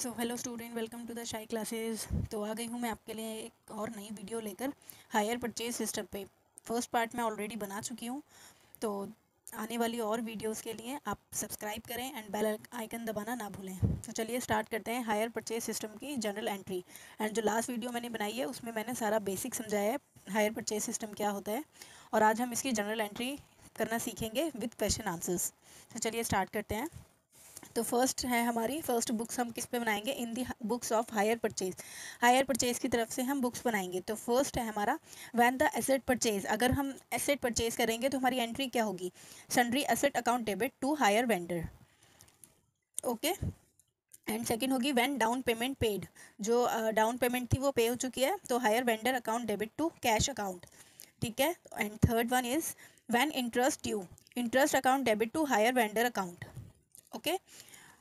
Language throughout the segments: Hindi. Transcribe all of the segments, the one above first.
So hello student, welcome to the Shai classes. तो आ गई हूँ मैं आपके लिए एक और नई वीडियो लेकर हायर परचेज सिस्टम पे। फर्स्ट पार्ट मैं ऑलरेडी बना चुकी हूँ, तो आने वाली और वीडियोस के लिए आप सब्सक्राइब करें एंड बेल आइकन दबाना ना भूलें। तो चलिए स्टार्ट करते हैं हायर परचेज सिस्टम की जनरल एंट्री। एंड जो लास्ट वीडियो मैंने बनाई है उसमें मैंने सारा बेसिक समझाया है हायर परचेज सिस्टम क्या होता है, और आज हम इसकी जनरल एंट्री करना सीखेंगे विद क्वेश्चन आंसर्स। तो चलिए स्टार्ट करते हैं। तो फर्स्ट है हमारी फर्स्ट बुक्स हम किस पे बनाएंगे, in the books of hire purchase. Hire purchase की तरफ से हम बुक्स बनाएंगे। तो फर्स्ट है हमारा व्हेन द एसेट परचेज। अगर हम एसेट परचेज करेंगे तो हमारी एंट्री क्या होगी, sundry asset account debit to hire vendor. Okay. And second होगी व्हेन डाउन पेमेंट पेड। जो डाउन पेमेंट थी वो पे हो चुकी है, तो hire vendor account debit to cash account. ठीक है। And third one is when interest due, interest account debit to hire vendor account. Okay.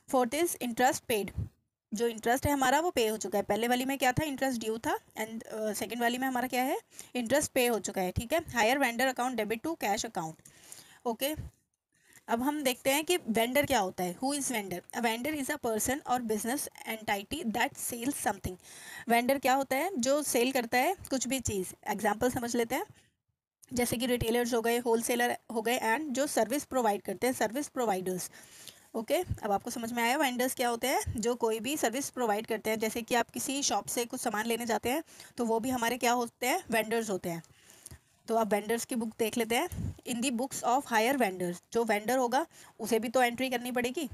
Fourth is interest paid. जो इंटरेस्ट है हमारा वो पे हो चुका है। पहले वाली में क्या था, इंटरेस्ट ड्यू था, एंड सेकंड वाली में हमारा क्या है, इंटरेस्ट पे हो चुका है। ठीक है। Hire vendor account debit to cash account. Okay. अब हम देखते हैं कि वेंडर क्या होता है। Who is vendor? A vendor is a person और business entity that sells something. Vendor क्या होता है, जो सेल करता है कुछ भी चीज़। एग्जाम्पल समझ लेते हैं, जैसे कि रिटेलर्स हो गए, होलसेलर हो गए, एंड जो सर्विस प्रोवाइड करते हैं, सर्विस प्रोवाइडर्स। ओके। अब आपको समझ में आया वेंडर्स क्या होते हैं, जो कोई भी सर्विस प्रोवाइड करते हैं। जैसे कि आप किसी शॉप से कुछ सामान लेने जाते हैं तो वो भी हमारे क्या होते हैं, वेंडर्स होते हैं। तो अब वेंडर्स की बुक देख लेते हैं। इन the books of higher vendors, जो वेंडर होगा उसे भी तो एंट्री करनी पड़ेगी,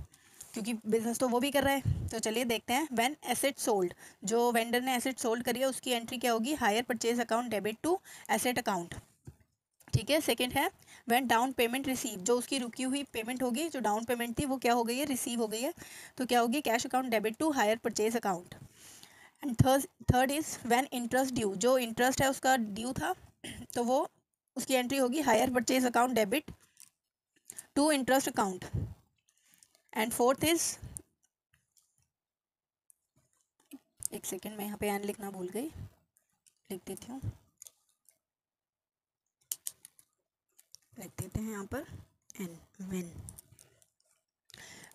क्योंकि बिजनेस तो वो भी कर रहा है। तो चलिए देखते हैं। व्हेन एसेट सोल्ड, जो वेंडर ने एसेट सोल्ड करी है उसकी एंट्री क्या होगी, hire purchase account debit to asset account. ठीक है। सेकंड है व्हेन डाउन पेमेंट रिसीव, जो उसकी रुकी हुई पेमेंट होगी, जो डाउन पेमेंट थी वो क्या हो गई है, रिसीव हो गई है, तो क्या होगी, cash account debit to hire purchase account. And third is when interest due, जो इंटरेस्ट है उसका ड्यू था तो वो उसकी एंट्री होगी hire purchase account debit to interest account. And fourth is, एक सेकेंड मैं यहाँ पे एन लिखना भूल गई, लिख देती हूँ, लिख देते हैं यहाँ पर एन।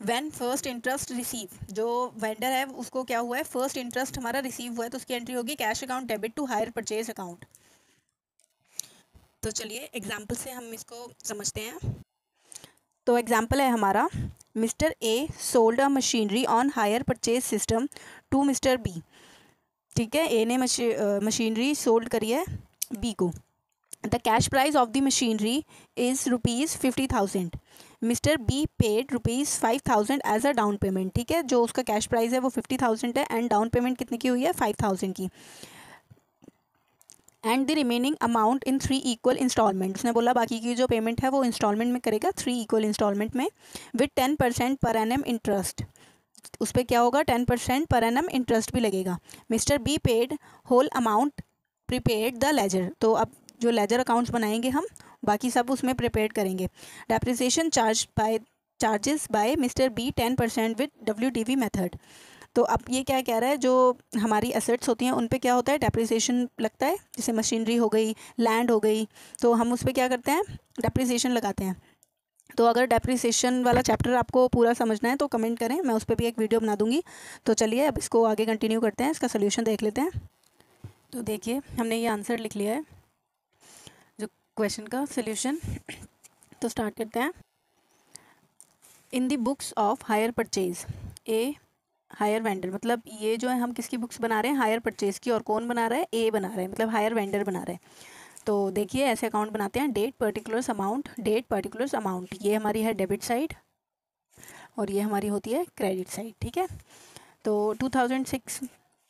व्हेन फर्स्ट इंटरेस्ट रिसीव, जो वेंडर है उसको क्या हुआ है, फर्स्ट इंटरेस्ट हमारा रिसीव हुआ है, तो उसकी एंट्री होगी cash account debit to hire purchase account. तो चलिए एग्जाम्पल से हम इसको समझते हैं। तो एग्जाम्पल है हमारा, mister A sold a machinery on hire purchase system to mister B. ठीक है। ए ने मशीनरी सोल्ड करी है बी को। The cash price of the machinery is ₹50,000। Mister B paid ₹5,000 as a down payment. ठीक है। जो उसका कैश प्राइस है वो 50,000 है, एंड डाउन पेमेंट कितने की हुई है, 5,000 की। And the remaining amount in 3 equal installment. उसने बोला बाकी की जो पेमेंट है वो इंस्टॉलमेंट में करेगा, 3 इक्वल इंस्टॉलमेंट में, विद 10% पर एनम इंटरेस्ट। उस पर क्या होगा, 10% पर एनम इंटरेस्ट भी लगेगा। Mister B paid whole amount prepaid the ledger. तो अब जो लेजर अकाउंट्स बनाएंगे हम, बाकी सब उसमें प्रिपेयर करेंगे। Depreciation charges by mister B 10% with WDV method. तो अब ये क्या कह रहा है, जो हमारी एसेट्स होती हैं उन पे क्या होता है, डेप्रिसिएशन लगता है। जैसे मशीनरी हो गई, लैंड हो गई, तो हम उस पर क्या करते हैं, डेप्रिसिएशन लगाते हैं। तो अगर डेप्रिसिएशन वाला चैप्टर आपको पूरा समझना है तो कमेंट करें, मैं उस पर भी एक वीडियो बना दूंगी। तो चलिए अब इसको आगे कंटिन्यू करते हैं, इसका सोल्यूशन देख लेते हैं। तो देखिए हमने ये आंसर लिख लिया है, जो क्वेश्चन का सोल्यूशन। तो स्टार्ट करते हैं। In the books of hire purchase, a higher vendor, मतलब ये जो है हम किसकी बुक्स बना रहे हैं, हायर परचेज की, और कौन बना रहा है, ए बना रहा है, मतलब हायर वेंडर बना रहा है। तो देखिए ऐसे अकाउंट बनाते हैं, date particulars amount, date particulars amount, ये हमारी है डेबिट साइड और ये हमारी होती है क्रेडिट साइड। ठीक है। तो 2006,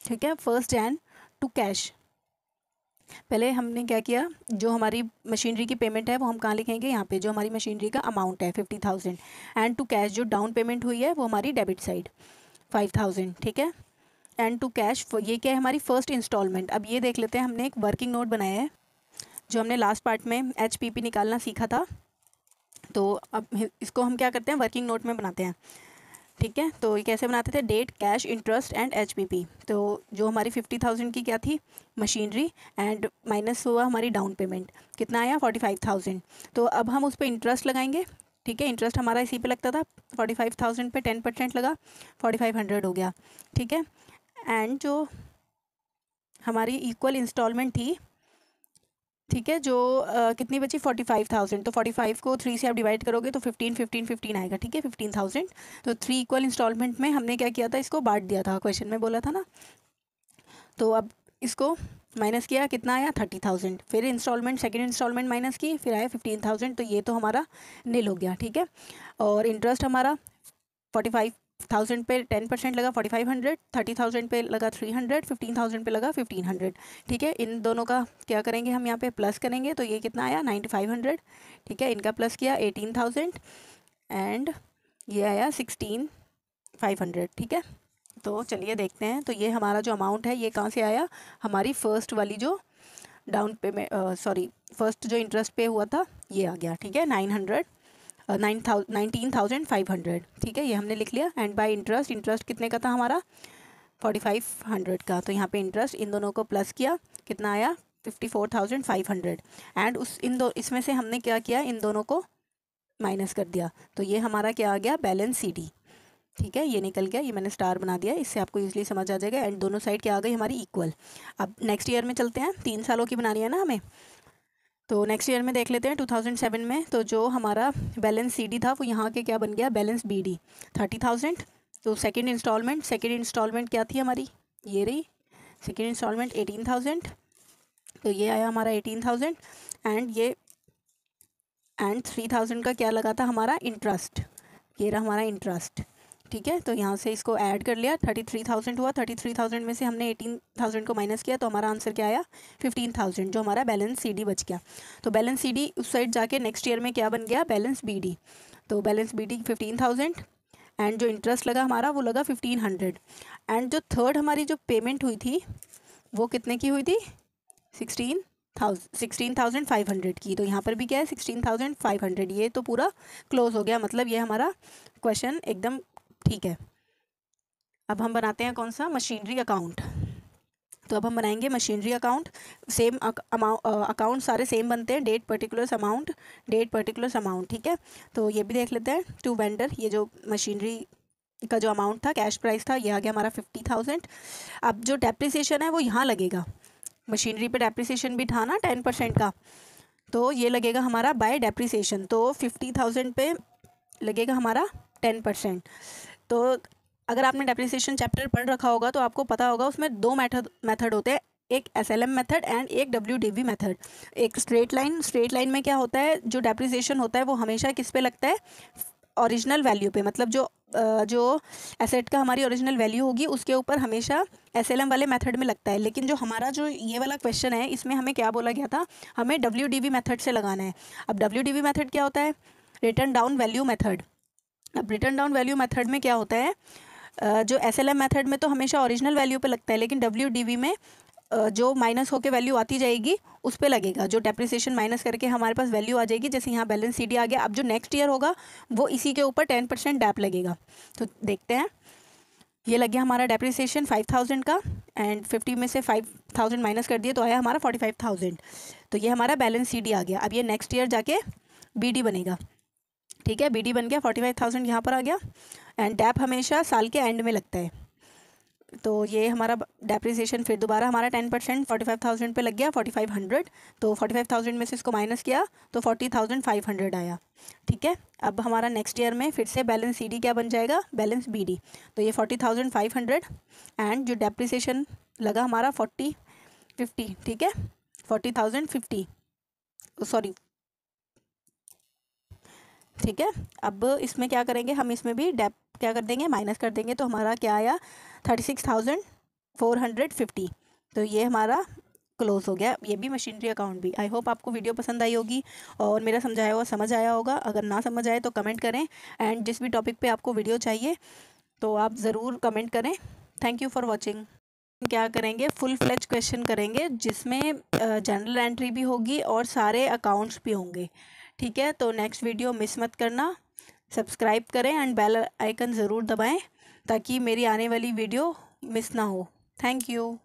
ठीक है, 1 Jan टू कैश। पहले हमने क्या किया, जो हमारी मशीनरी की पेमेंट है वो हम कहाँ लिखेंगे, यहाँ पे, जो हमारी मशीनरी का अमाउंट है 50,000, एंड टू कैश जो डाउन पेमेंट हुई है वो हमारी डेबिट साइड 5,000। ठीक है। एंड टू कैश, ये क्या है, हमारी फर्स्ट इंस्टॉलमेंट। अब ये देख लेते हैं, हमने एक वर्किंग नोट बनाया है जो हमने लास्ट पार्ट में HPP निकालना सीखा था। तो अब इसको हम क्या करते हैं, वर्किंग नोट में बनाते हैं। ठीक है। तो ये कैसे बनाते थे, date, cash, interest and HPP। तो जो हमारी 50,000 की क्या थी, मशीनरी, एंड माइनस हुआ हमारी डाउन पेमेंट, कितना आया, 45,000। तो अब हम उस पर इंटरेस्ट लगाएंगे, ठीक है। इंटरेस्ट हमारा इसी पे लगता था, 45,000 पे 10% लगा, 4500 हो गया, ठीक है। एंड जो हमारी इक्वल इंस्टॉलमेंट थी, ठीक है, जो कितनी बची 45,000, तो 45 को 3 से आप डिवाइड करोगे तो 15 आएगा, ठीक है, 15,000। तो 3 इक्वल इंस्टॉलमेंट में हमने क्या किया था, इसको बांट दिया था, क्वेश्चन में बोला था ना। तो अब इसको माइनस किया, कितना आया 30,000, फिर इंस्टॉलमेंट सेकंड इंस्टॉलमेंट माइनस की, फिर आया 15,000, तो ये तो हमारा नील हो गया, ठीक है। और इंटरेस्ट हमारा 45,000 पे 10% लगा 4500, 30,000 पे लगा 300, 15,000 पे लगा 1500, ठीक है। इन दोनों का क्या करेंगे हम यहाँ पे प्लस करेंगे, तो ये कितना आया 9500, ठीक है। इनका प्लस किया 18,000 एंड ये आया 16,500, ठीक है। तो चलिए देखते हैं, तो ये हमारा जो अमाउंट है ये कहाँ से आया, हमारी फर्स्ट वाली जो डाउन पेमेंट फर्स्ट जो इंटरेस्ट पे हुआ था ये आ गया, ठीक है, 19,500, ठीक है, ये हमने लिख लिया। एंड बाय इंटरेस्ट कितने का था हमारा 4500 का, तो यहाँ पे इंटरेस्ट इन दोनों को प्लस किया, कितना आया 54,500 एंड इसमें से हमने क्या किया, इन दोनों को माइनस कर दिया, तो ये हमारा क्या आ गया बैलेंस CD, ठीक है, ये निकल गया, ये मैंने स्टार बना दिया, इससे आपको इजीली समझ आ जाएगा। एंड दोनों साइड क्या आ गई हमारी इक्वल। अब नेक्स्ट ईयर में चलते हैं, 3 सालों की बनानी है ना हमें, तो नेक्स्ट ईयर में देख लेते हैं 2007 में। तो जो हमारा बैलेंस CD था वो यहाँ के क्या बन गया बैलेंस BD 30,000। तो सेकेंड इंस्टॉलमेंट क्या थी हमारी, ये रही सेकेंड इंस्टॉलमेंट 18,000, तो ये आया हमारा 18,000 एंड 3,000 का क्या लगा था हमारा इंटरेस्ट, ये रहा हमारा इंटरेस्ट, ठीक है। तो यहाँ से इसको ऐड कर लिया, 33,000 हुआ, 33,000 में से हमने 18,000 को माइनस किया, तो हमारा आंसर क्या आया 15,000, जो हमारा बैलेंस CD बच गया। तो बैलेंस CD उस साइड जाके नेक्स्ट ईयर में क्या बन गया बैलेंस BD, तो बैलेंस BD 15,000 एंड जो इंटरेस्ट लगा हमारा वो लगा 1500 एंड जो थर्ड हमारी जो पेमेंट हुई थी वो कितने की हुई थी 16,500 की, तो यहाँ पर भी क्या है 16,500, ये तो पूरा क्लोज हो गया, मतलब ये हमारा क्वेश्चन एकदम ठीक है। अब हम बनाते हैं कौन सा मशीनरी अकाउंट, तो अब हम बनाएंगे मशीनरी अकाउंट। सेम अकाउंट सारे सेम बनते हैं, डेट पर्टिकुलर्स अमाउंट, ठीक है। तो ये भी देख लेते हैं टू वेंडर, ये जो मशीनरी का जो अमाउंट था कैश प्राइस था ये आ गया हमारा 50,000। अब जो डेप्रिसिएशन है वो यहाँ लगेगा, मशीनरी पे डेप्रिसिएशन भी था ना 10% का, तो ये लगेगा हमारा बाय डेप्रिसिएशन, तो 50,000 पे लगेगा हमारा 10%। तो अगर आपने डेप्रिसिएशन चैप्टर पढ़ रखा होगा तो आपको पता होगा उसमें 2 मेथड होते हैं, एक SLM मेथड एंड एक WDV मेथड। एक स्ट्रेट लाइन में क्या होता है, जो डेप्रिसिएशन होता है वो हमेशा किस पे लगता है ओरिजिनल वैल्यू पे, मतलब जो एसेट का हमारी ओरिजिनल वैल्यू होगी उसके ऊपर हमेशा SLM वाले मेथड में लगता है। लेकिन जो हमारा जो ये वाला क्वेश्चन है इसमें हमें क्या बोला गया था, हमें WDV मेथड से लगाना है। अब WDV मेथड क्या होता है, रिटर्न डाउन वैल्यू मेथड। अब रिटर्न डाउन वैल्यू मेथड में क्या होता है, जो SLM मेथड में तो हमेशा ओरिजिनल वैल्यू पे लगता है, लेकिन WDV में जो माइनस होकर वैल्यू आती जाएगी उस पे लगेगा, जो डेप्रिसिएशन माइनस करके हमारे पास वैल्यू आ जाएगी, जैसे यहाँ बैलेंस CD आ गया। अब जो नेक्स्ट ईयर होगा वो इसी के ऊपर 10% डैप लगेगा। तो देखते हैं, ये लग गया हमारा डेप्रिसिएशन 5,000 का एंड 50 में से 5,000 माइनस कर दिए तो आया हमारा 45,000, तो ये हमारा बैलेंस CD आ गया। अब ये नेक्स्ट ईयर जाके BD बनेगा, ठीक है, BD बन गया, 45,000 यहाँ पर आ गया एंड डैप हमेशा साल के एंड में लगता है, तो ये हमारा डेप्रिसिएशन फिर दोबारा हमारा 10% 45,000 पे लग गया 4,500, तो 45,000 में से इसको माइनस किया तो 40,500 आया, ठीक है। अब हमारा नेक्स्ट ईयर में फिर से बैलेंस CD क्या बन जाएगा बैलेंस BD, तो ये 40,500 एंड जो डेप्रिसिएशन लगा हमारा 50, ठीक है, 40,050 सॉरी, ठीक है। अब इसमें क्या करेंगे हम, इसमें भी डेप क्या कर देंगे माइनस कर देंगे, तो हमारा क्या आया 36,450, तो ये हमारा क्लोज हो गया, ये भी मशीनरी अकाउंट भी। आई होप आपको वीडियो पसंद आई होगी और मेरा समझाया हुआ समझ आया होगा। अगर ना समझ आए तो कमेंट करें एंड जिस भी टॉपिक पे आपको वीडियो चाहिए तो आप ज़रूर कमेंट करें। Thank you for watching. क्या करेंगे, फुल फ्लेज क्वेश्चन करेंगे जिसमें जनरल एंट्री भी होगी और सारे अकाउंट्स भी होंगे, ठीक है। तो नेक्स्ट वीडियो मिस मत करना, सब्सक्राइब करें एंड बेल आइकन ज़रूर दबाएं ताकि मेरी आने वाली वीडियो मिस ना हो। Thank you.